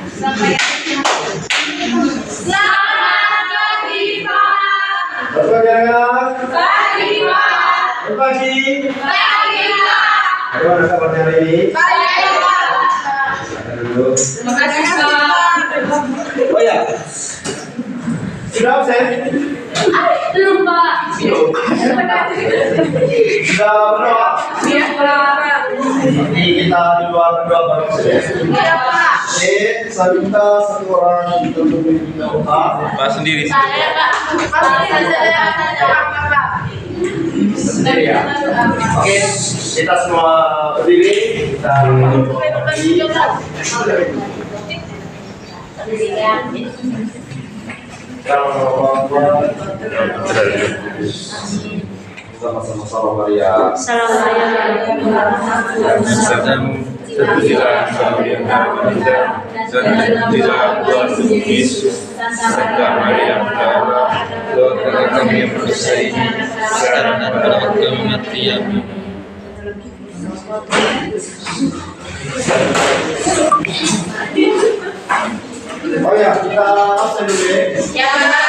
Selamat pagi, Pak. Selamat Pagi, Pak. pagi. Pagi, Pak. Bagaimana kabarnya hari ini? Baik, Pak. Dulu. Terima kasih, Pak. Oh ya, sudah absen? Belum, Pak. Sudah berdoa? Iya, Pak. Nanti kita di luar berdoa bareng saja. Iya, Pak. Saya minta satu orang untuk memimpin doa. Pak sendiri. Saya, Pak. Saya, Pak. Sendiri ya. Oke, kita semua berdiri. Kita sama-sama Maria. Sedang terpujilah Engkau di antara wanita, dan terpujilah buah tubuh Yesus. Santa Maria Bunda Allah, doakanlah kami yang berdosa ini, sekarang dan pada waktu kami mati. Amin. Oh ya, kita absen dulu ya. Ya, Pak.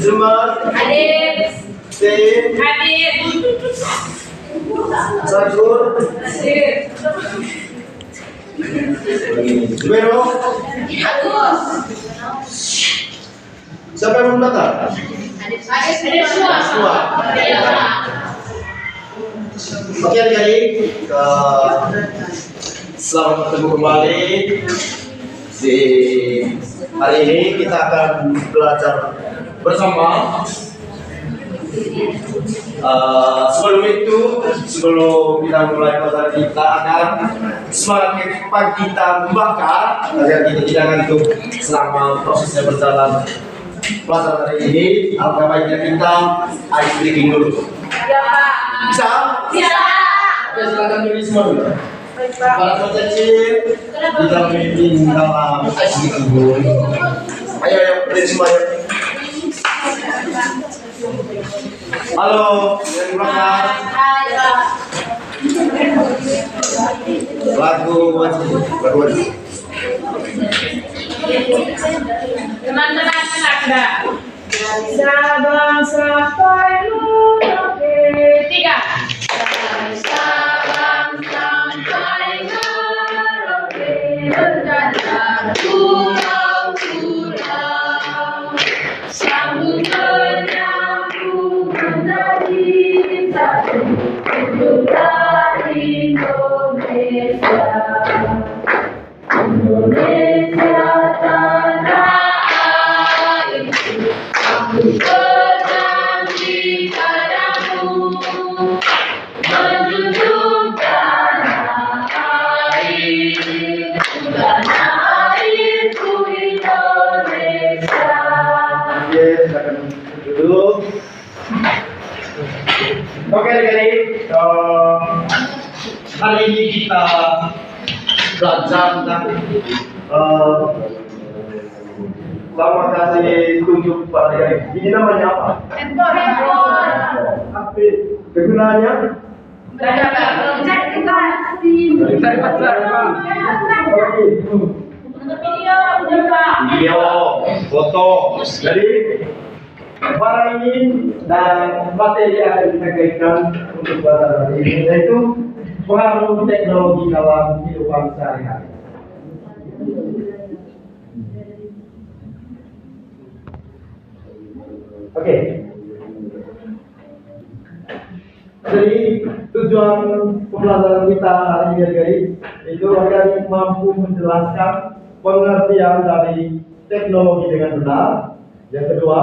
Jumat, Hadir. Tim, Hadir. Sakur, Hadir. Bero. Agus. Siapa yang belum datang? Hadir semua. Iya, Pak. Oke adik-adik, selamat bertemu kembali. Di hari ini kita akan belajar bersama. Sebelum kita mulai pelajaran kita akan semakin kita membakar agar kita tidak ngantuk selama prosesnya berjalan. Pelajaran hari ini, alangkah baiknya kita ice breaking dulu. Iya, Pak. Bisa? Bisa. Oke, silakan dulu semua dulu. Para kecil kita memimpin dalam ice breaking dulu. Ayo, berdiri semua ya. Halo, yang di belakang. Lagu wajib. Teman-teman tenang. Sabang sampai Merauke. 3. Sabang sampai Merauke, berjalan pulau-pulau, sambung menyambung menjadi satu untuk Indonesia. Indonesia tanah airku, aku berbakti padamu, menjunjung tanah airku Indonesia. Oke, silakan duduk. Oke, adik-adik, hari ini kita belajar tentang lama kasih tunjuk pada adik-adik. Ini namanya apa? Handphone. Apa kegunaannya? Cari pacar. Oke. Untuk video, udah Pak. Video, foto. Jadi barang ini dan materi yang akan kita kaitkan untuk pelajaran hari ini yaitu pengaruh teknologi dalam kehidupan sehari-hari. Oke. Jadi tujuan pembelajaran kita hari ini guys, itu agar mampu menjelaskan pengertian dari teknologi dengan benar. Yang kedua,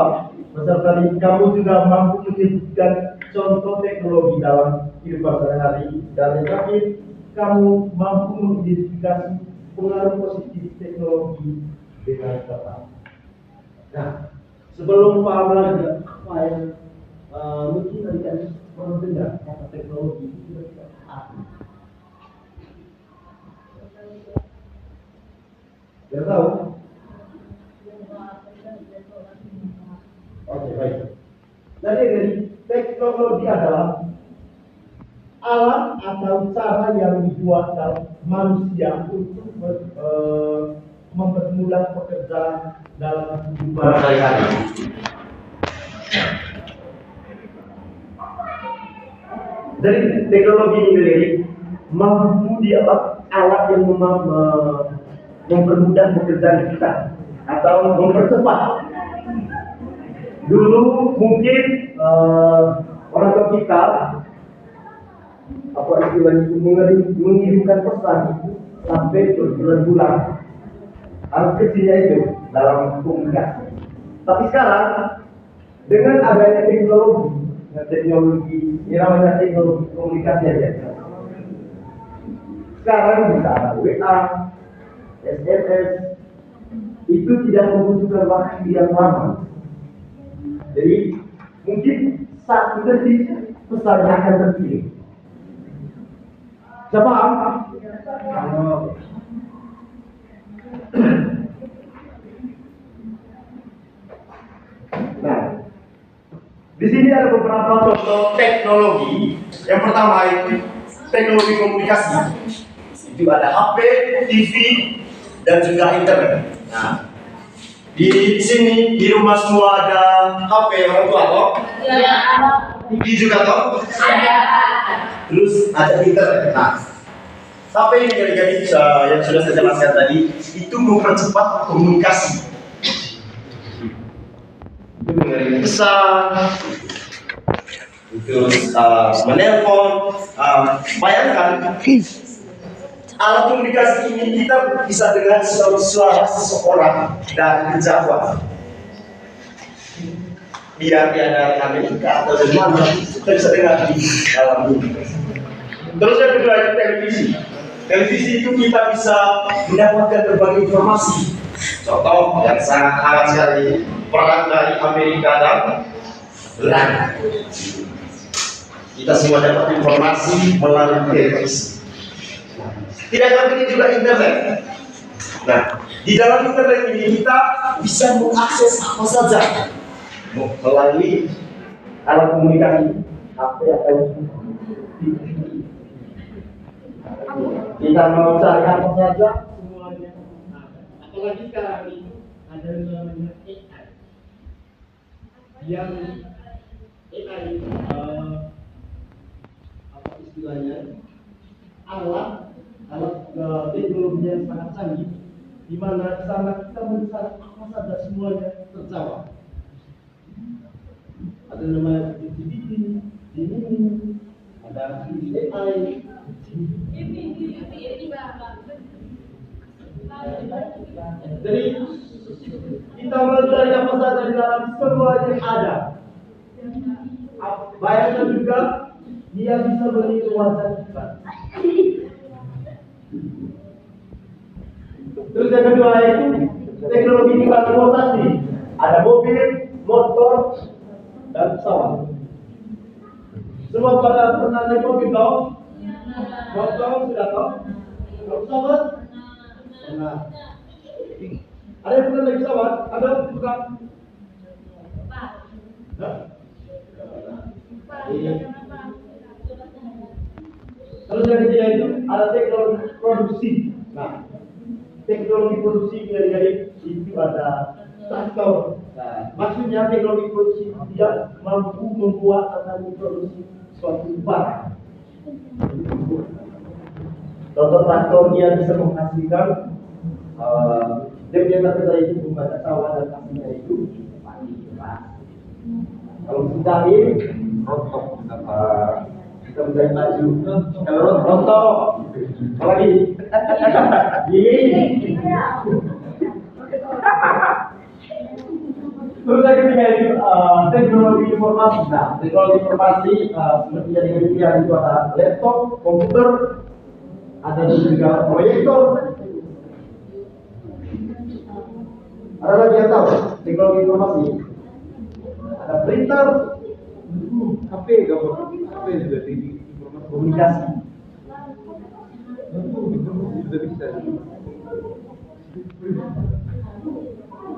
peserta didik kamu juga mampu menyebutkan contoh teknologi dalam kehidupan sehari-hari. Dan yang terakhir, kamu mampu mengidentifikasi pengaruh positif teknologi dengan tepat. Nah, sebelum Pak belajar apa yang mungkin adik-adik pernah dengar kata teknologi itu kira-kira apa? Tidak tahu? Oke, baik. Jadi teknologi adalah alat atau cara yang dibuat dalam manusia untuk mempermudah pekerjaan dalam kehidupan sehari-hari. Dari teknologi ini sendiri mampu alat yang mempermudah pekerjaan kita atau mempercepat. Dulu mungkin orang tua kita apa istilahnya itu mengirimkan pesan sampai berbulan-bulan. Hal kecilnya itu dalam komunikasi. Tapi sekarang dengan adanya teknologi ini namanya teknologi komunikasi aja. Sekarang bisa ada WA, SMS, itu tidak membutuhkan waktu yang lama. Jadi mungkin satu detik pesannya akan terkirim. Siapa? Nah, di sini ada beberapa contoh teknologi. Yang pertama itu teknologi komunikasi. Itu ada HP, TV, dan juga internet. Nah, di sini di rumah semua ada HP orang tua toh? Ya. TV juga toh? Ada. Terus ada internet. Nah, HP ini yang sudah saya jelaskan tadi itu mempercepat komunikasi. Itu mengirim pesan, terus menelpon. Bayangkan alat komunikasi ini kita bisa dengar suara seseorang dan menjawab. Biar dia dari Amerika atau dari mana, kita bisa dengar di dalam dunia. Terus yang kedua itu televisi. Televisi itu kita bisa mendapatkan berbagai informasi. Contoh yang sangat hangat sekali, perang dari Amerika dan Iran. Kita semua dapat informasi melalui televisi. Tidak kalah ini juga internet. Nah, di dalam internet ini kita bisa mengakses apa saja melalui alat komunikasi HP atau kita mau cari apa saja semuanya. Nah, apalagi sekarang ini ada yang namanya AI. Yang AI apa istilahnya? Alat teknologi yang sangat canggih, di mana di sana kita mencari apa saja semuanya terjawab. Ada namanya GPT, ini, ada AI. Jadi kita mencari apa saja di dalam semuanya ada. Bayangkan juga dia bisa melihat wajah kita. Terus yang kedua itu teknologi transportasi. Ada mobil, motor, dan pesawat. Semua pada pernah naik mobil tahu? Motor sudah tahu? Kalau pesawat? Pernah. Ada yang pernah naik pesawat? Ada bukan? Terus yang ketiga itu ada teknologi produksi. Nah, teknologi produksi dari itu ada traktor. Nah, maksudnya teknologi produksi tidak mampu membuat atau memproduksi suatu barang. Contoh traktor dia bisa menghasilkan dia kata itu membaca sawah dan hasilnya itu padi keras. Kalau kita ini rontok, kita menjadi maju. Kalau rontok, apalagi ini. Terus yang ketiga itu teknologi informasi. Nah, teknologi informasi seperti yang demikian itu ada laptop, komputer, ada juga proyektor. Ada lagi yang tahu teknologi informasi? Ada printer, HP, HP juga tinggi informasi komunikasi. Sudah bisa.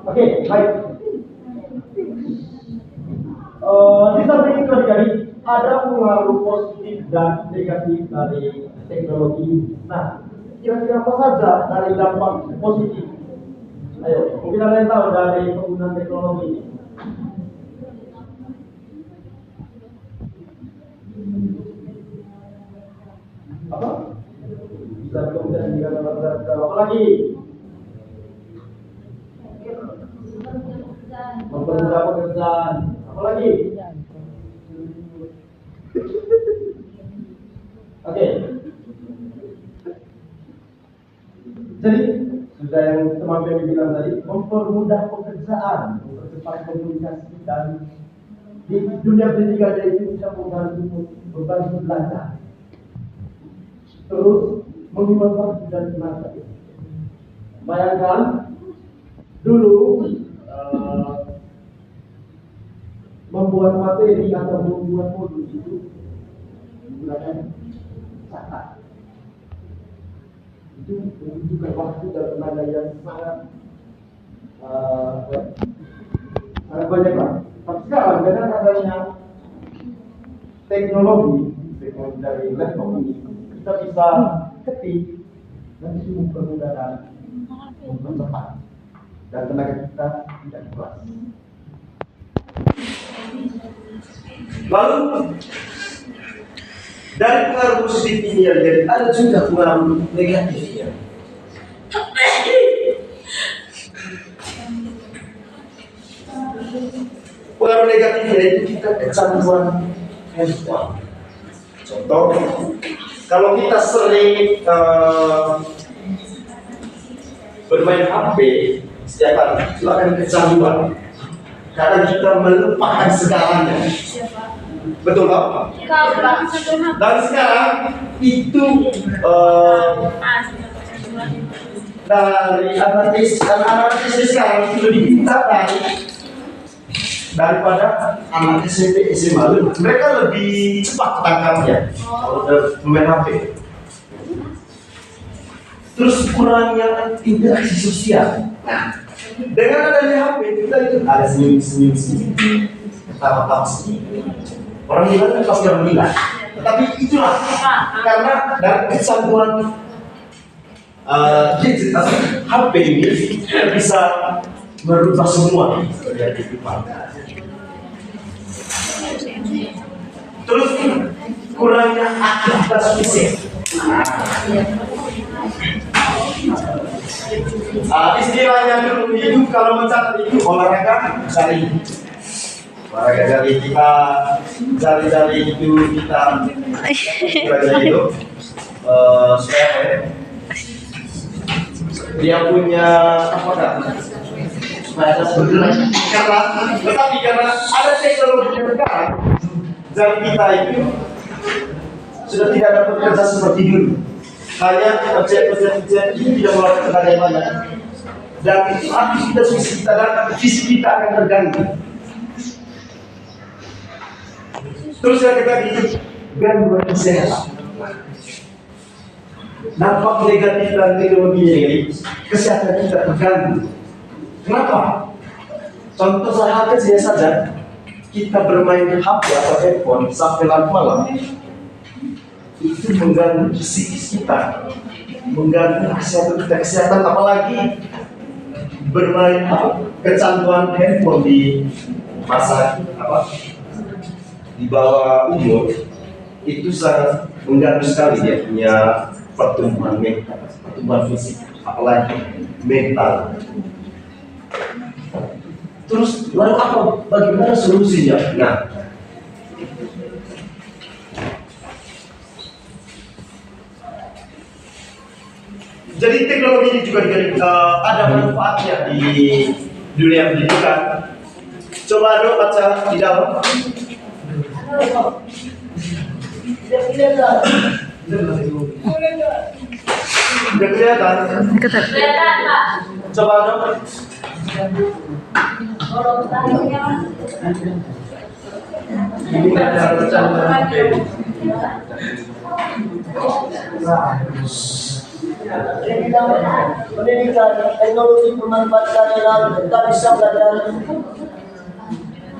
Oke, baik. Di samping itu tadi ada pengaruh positif dan negatif dari teknologi. Nah, kira-kira apa saja dari dampak positif? Ayo, mungkin ada yang tahu dari penggunaan teknologi ini. Apa? Bisa kemudian dikatakan apa lagi? Mempermudah pekerjaan. Apa lagi? Oke. Jadi sudah yang teman-teman bilang tadi, mempermudah pekerjaan, mempercepat komunikasi, dan di dunia pendidikan itu bisa membantu belajar. Terus menghibur waktu dan tenaga. Bayangkan dulu membuat materi atau membuat modul itu menggunakan catat. Itu membutuhkan waktu dan tenaga yang sangat banyak lah. Tapi sekarang dengan adanya teknologi dari laptop ini, kita bisa ketik dan itu mempermudah dan mempercepat, dan tenaga kita tidak keras. Lalu dari pengaruh positif ini yang jadi ada juga pengaruh negatifnya. Pengaruh negatifnya itu kita kecanduan handphone. Contoh, kalau kita sering bermain HP setiap hari, itu akan kecanduan. Karena kita melupakan segalanya. Betul tak? Dan sekarang itu dari analisis sekarang itu lebih pintar daripada anak SMP SMA. Mereka lebih cepat tangkapnya kalau bermain HP. Terus kurangnya interaksi sosial. Nah, dengan adanya HP kita itu ada senyum-senyum, ketawa-tawa sedikit. Orang bilang kan pasti orang bilang. Tapi itulah karena dari kecanduan gadget atau HP ini bisa merubah semua dari kehidupan. Terus kurangnya aktivitas fisik. Istilahnya dulu itu kalau mencatat itu olahraga jari. Olahraga jari kita, jari-jari itu kita belajar itu supaya apa ya? Dia punya apa kan? Supaya ada bergerak. Tetapi karena ada teknologi yang sekarang, jari kita itu sudah tidak dapat bekerja seperti dulu. Hanya kerja ini tidak melakukan tenaga yang banyak, dan itu aktivitas fisik kita dan fisik kita akan terganggu. Terus yang ketiga, gangguan kesehatan. Dampak negatif dan teknologi ini, kesehatan kita terganggu. Kenapa? Contoh hal kecil saja, kita bermain HP atau handphone sampai larut malam, itu mengganggu psikis kita, mengganggu kesehatan apalagi bermain kecanduan handphone di masa di bawah umur itu sangat mengganggu sekali dia punya pertumbuhan mental, pertumbuhan fisik, apalagi mental. Terus lalu apa? Bagaimana solusinya? Nah, jadi teknologi ini juga ada manfaatnya di dunia pendidikan. Coba dong baca di dalam. Sudah kelihatan? Kelihatan, Pak. Coba dong. Ini kan cara baca. Pendidikan teknologi bermanfaat dalam kita bisa belajar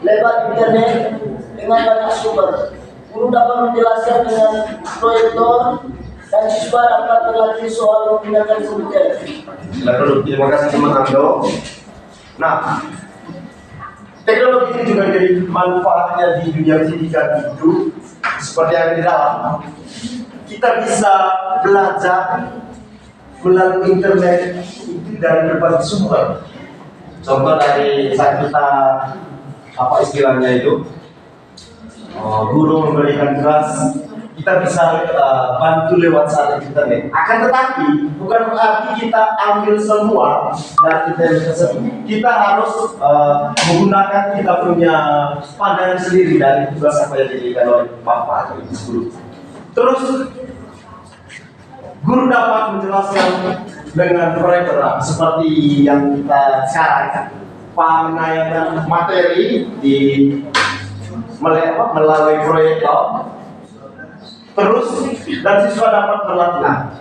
lewat internet dengan banyak sumber. Guru dapat menjelaskan dengan proyektor dan siswa dapat berlatih soal menggunakan komputer. Lalu terima kasih teman Ando. Nah, teknologi ini juga jadi manfaatnya di dunia pendidikan itu seperti yang di dalam. Kita bisa belajar melalui internet itu dari berbagai sumber. Contoh dari saat kita apa istilahnya itu guru memberikan tugas, kita bisa bantu lewat saat internet. Akan tetapi bukan berarti kita ambil semua dari internet tersebut. Kita harus menggunakan kita punya pandangan sendiri dari tugas apa yang diberikan oleh Bapak atau Ibu guru. Terus guru dapat menjelaskan dengan proyektor seperti yang kita sekarang pengayaan materi di melalui proyektor. Terus dan siswa dapat berlatih.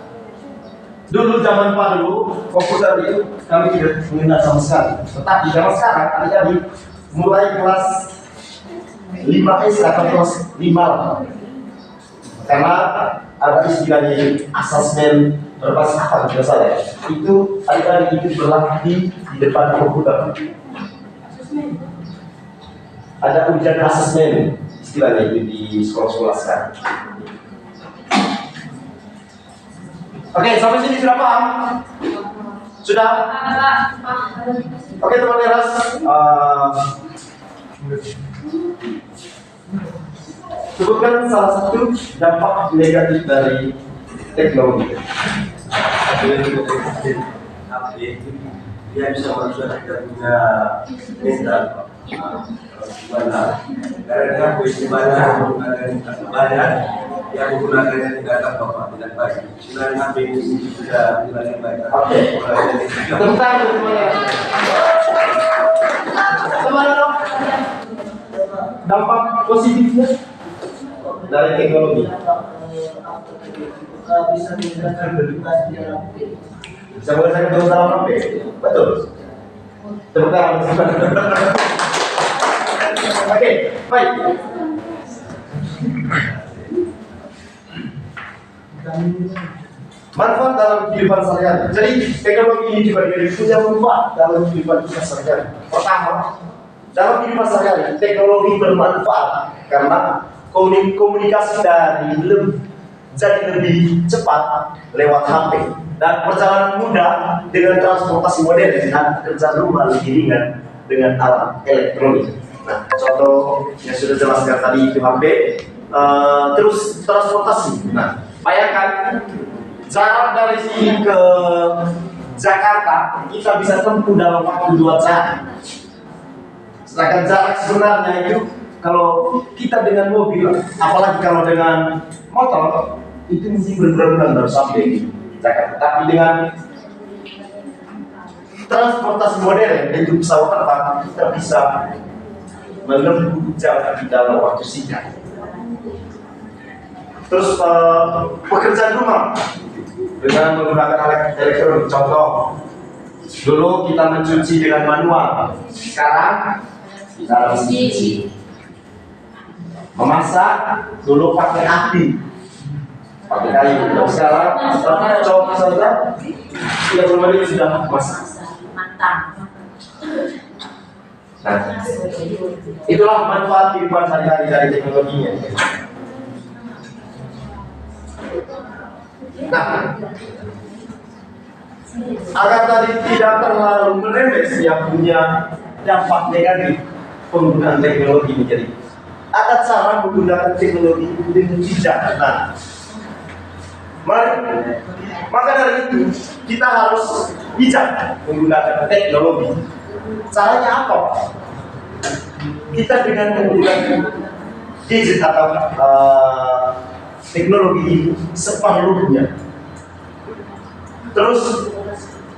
Dulu zaman Pak dulu komputer itu kami tidak mengenal sama sekali. Tetapi zaman sekarang adik-adik mulai kelas 5S atau kelas 5 karena ada istilahnya itu asesmen berbasis apa tidak salah. Itu adik-adik itu berlatih di depan komputer. Ada ujian asesmen istilahnya itu di sekolah-sekolah sekarang. Oke, sampai sini sudah paham? Sudah? Oke, teman teras. Sebutkan salah satu dampak negatif dari teknologi. Dia bisa merubah kita punya mental. Gimana? Karena banyak yang menggunakannya tidak tepat, tidak baik. Sebenarnya HP ini sudah tidak baik. Oke. Tentang teman-teman dampak positifnya dari teknologi. Bisa menggunakan edukasi yang Bisa mengerjakan terus dalam HP. Betul. Tepuk tangan. Oke, baik. Manfaat dalam kehidupan sehari-hari. Jadi teknologi ini juga punya manfaat dalam kehidupan kita sehari-hari. Pertama, dalam kehidupan sehari-hari teknologi bermanfaat karena komunikasi dari jadi lebih cepat lewat HP dan perjalanan mudah dengan transportasi modern dan pekerjaan rumah lebih ringan dengan alat elektronik. Nah, contoh yang sudah jelaskan tadi itu HP. Terus transportasi. Nah, bayangkan jarak dari sini ke Jakarta kita bisa tempuh dalam waktu 2 jam. Sedangkan jarak sebenarnya itu kalau kita dengan mobil, apalagi kalau dengan motor, itu mesti berbulan-bulan baru sampai di Jakarta. Tapi dengan transportasi modern yaitu pesawat terbang, kita bisa menempuh jarak di dalam waktu singkat. Terus pekerjaan rumah dengan menggunakan alat elektronik. Contoh, dulu kita mencuci dengan manual, sekarang kita harus mencuci. Memasak dulu pakai api, pakai kayu. Sekarang coba saja 30 menit sudah masak. Nah, itulah manfaat kehidupan sehari-hari dari teknologinya. Nah, agar tadi tidak terlalu merembes yang punya dampak negatif penggunaan teknologi menjadi ada cara menggunakan teknologi dengan bijak. Nah, maka dari itu kita harus bijak menggunakan teknologi. Caranya apa? Kita dengan menggunakan gadget atau teknologi ini sepenuhnya. Terus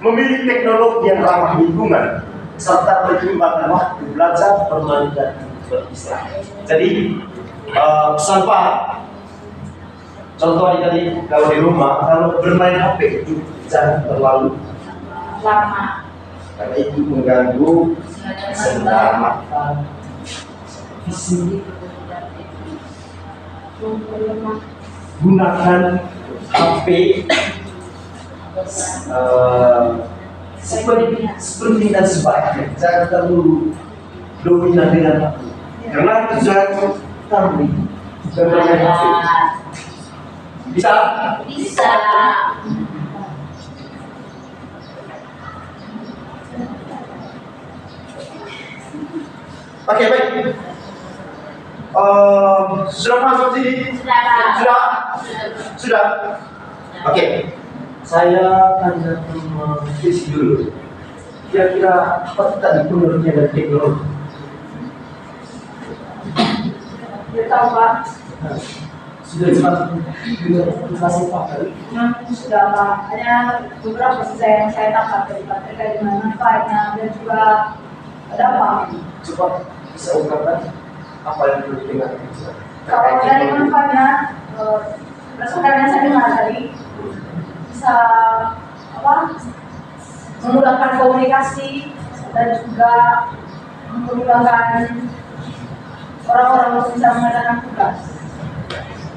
memilih teknologi yang ramah lingkungan serta pertimbangan waktu belajar, bermain dan beristirahat. Jadi pesan Pak, contoh tadi kalau di rumah kalau bermain HP itu jangan terlalu lama karena itu mengganggu sendera mata, fisik. Gunakan HP seperti dan sebaiknya jangan terlalu dominan dengan HP karena tujuan kami bermain HP. Bisa? Bisa. Oke, baik. Sudah masuk sini? Sudah. Sudah. Oke. Saya akan mengisi dulu. Kira-kira apa tadi penurutnya dari teknologi? Dia tahu Pak. Sudah dijelaskan Pak tadi. Sudah Pak. Hanya beberapa sisa yang saya tangkap dari Pak terkait dengan manfaatnya dan juga ada apa? Coba bisa ungkapkan apa yang perlu didengar? Kalau dari manfaatnya, berdasarkan yang saya dengar tadi, bisa apa? Memudahkan komunikasi dan juga memudahkan orang-orang untuk bisa mengadakan tugas.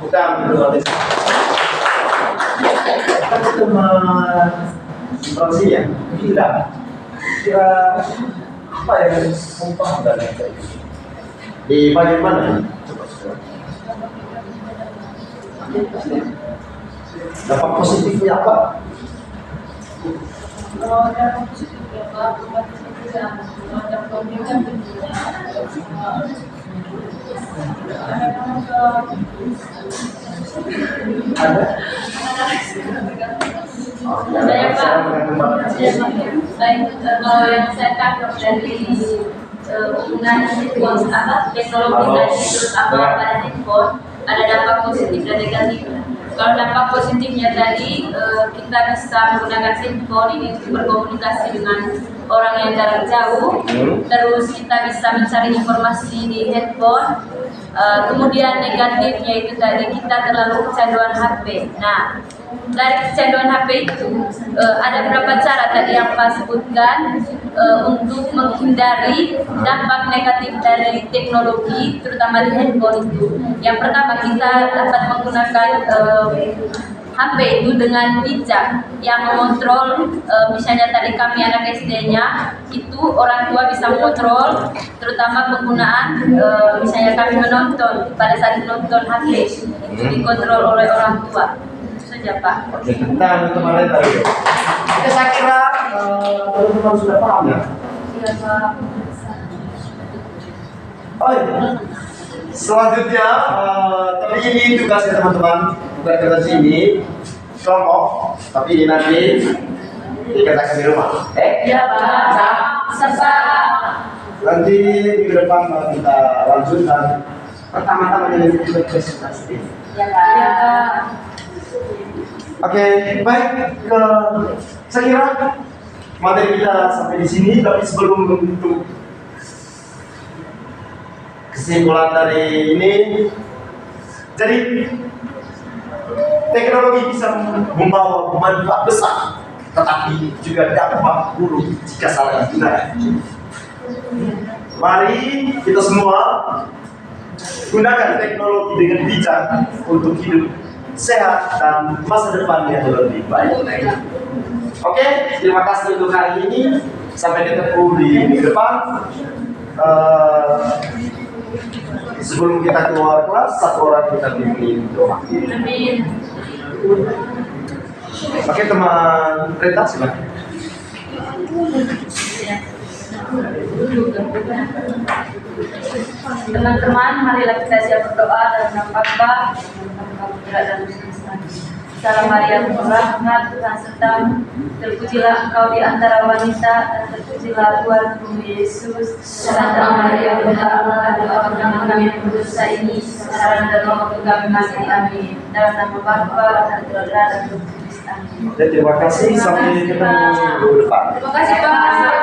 Bukan betul. Kan teman Brazilian, tidak. Kira apa yang harus paham dari itu? Di bagian mana? Coba. Dampak positifnya apa? Kalau ada positifnya Pak, ada problemnya tentunya. Ada? Saya Pak, baik kalau yang saya tangkap dari penggunaan teknologi tadi terutama pada handphone ada dampak positif dan negatif. Kalau dampak positifnya tadi kita bisa menggunakan handphone ini untuk berkomunikasi dengan orang yang jarak jauh, terus kita bisa mencari informasi di handphone. Kemudian negatifnya itu tadi kita terlalu kecanduan HP. Nah, dari kecanduan HP itu ada beberapa cara tadi yang Pak sebutkan untuk menghindari dampak negatif dari teknologi terutama di handphone itu. Yang pertama kita dapat menggunakan HP itu dengan bijak yang mengontrol, misalnya tadi kami anak SD-nya itu orang tua bisa mengontrol terutama penggunaan misalnya kami menonton pada saat menonton HP itu dikontrol oleh orang tua. Itu saja Pak. Oke, tentang kemarin tadi. Oke, saya kira teman-teman sudah paham ya. Iya Pak. Oh iya. Selanjutnya, tapi ini tugasnya teman-teman, bukan kertas ini, kelompok, tapi ini nanti dikerjakan di rumah. Iya Pak. Serta. Nanti minggu depan kita lanjutkan. Pertama-tama yang kita presentasi. Iya Pak. Oke, baik. Saya kira materi kita sampai di sini, tapi sebelum untuk kesimpulan dari ini, jadi teknologi bisa membawa manfaat besar, tetapi juga dampak buruk jika salah digunakan. Mari kita semua gunakan teknologi dengan bijak untuk hidup sehat dan masa depan yang lebih baik. Oke, terima kasih untuk hari ini. Sampai ketemu di minggu depan. Sebelum kita keluar kelas, satu orang kita pimpin doa. Oke, teman Rita, silakan. Teman-teman, marilah kita siap berdoa dalam nama Bapa dan Salam Maria penuh rahmat, Tuhan sertamu. Terpujilah engkau di antara wanita dan terpujilah Tuhan Yesus. Santa Maria Bunda Allah, doakanlah kami yang berdosa ini sekarang dan waktu kami mati. Amin. Dalam nama Bapa dan Putra dan Roh Kudus. Amin. Terima kasih. Sampai ketemu minggu depan. Terima kasih Pak.